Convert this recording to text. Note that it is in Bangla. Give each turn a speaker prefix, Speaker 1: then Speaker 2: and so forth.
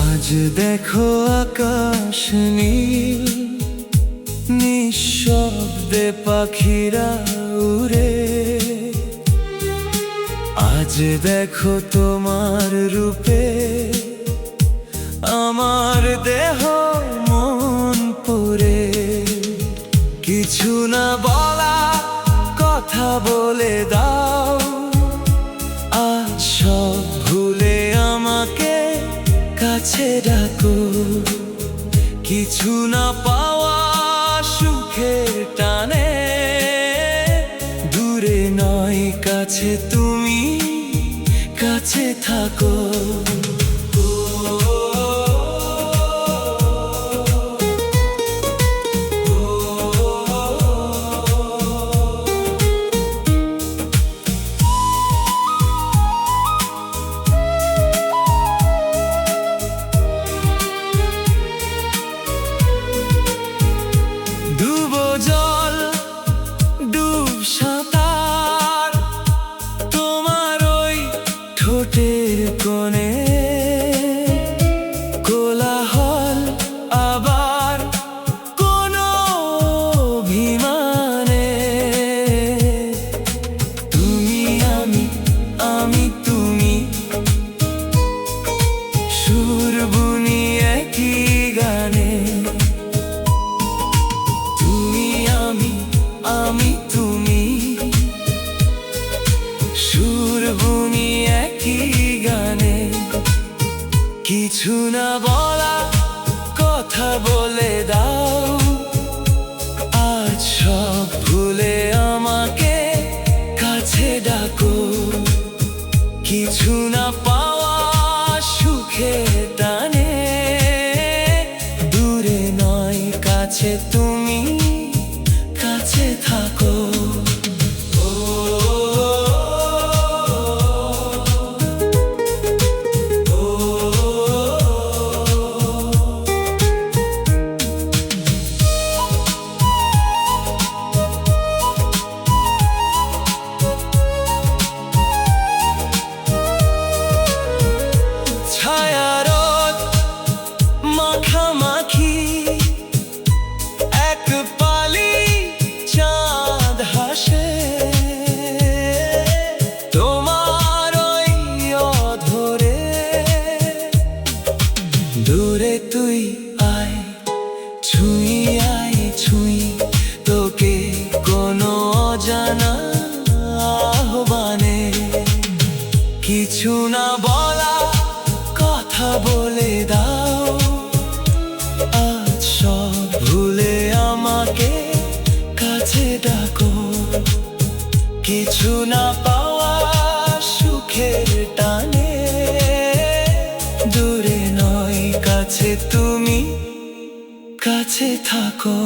Speaker 1: আজ দেখো আকাশ নীল, নিঃশব্দে পাখিরা উড়ে। আজ দেখো তোমার রূপে আমার দেহ মন পুরে। কিছু না বলা কথা বলে দাও, আজ সব ভুলে আমাকে কাছে ডাকো। কিছু না পাওয়া সুখের টানে, দূরে নয় কাছে তুমি কাছে থাকো। ঠোঁটের কোণে কোলাহল, আবার কোনো অভিমানে। তুমি আমি, আমি তুমি, সুর বুনি একই গানে। তুমি আমি, আমি তুমি, সুর বুনি একই গানে। কিছু না বলা কথা বলে দাও, আজ সব ভুলে আমাকে কাছে ডাকো। কিছু না পাওয়া সুখের টানে, দূরে নয় কাছে তুমি কাছে থাকো। ছায়ারোদ মাখামাখি এক পালি চাঁদ হাসে। তোমার ওই অধরে দূরে তুই আয়, ছুঁই আয় ছুঁই তোকে কোনো অজানা আহ্বানে। কিছু না বলা কথা বলে দাও, আজ সব ভুলে আমাকে কাছে ডাকো। কিছু না পাওয়া সুখের টানে, দূরে নয় কাছে তুমি কাছে থাকো।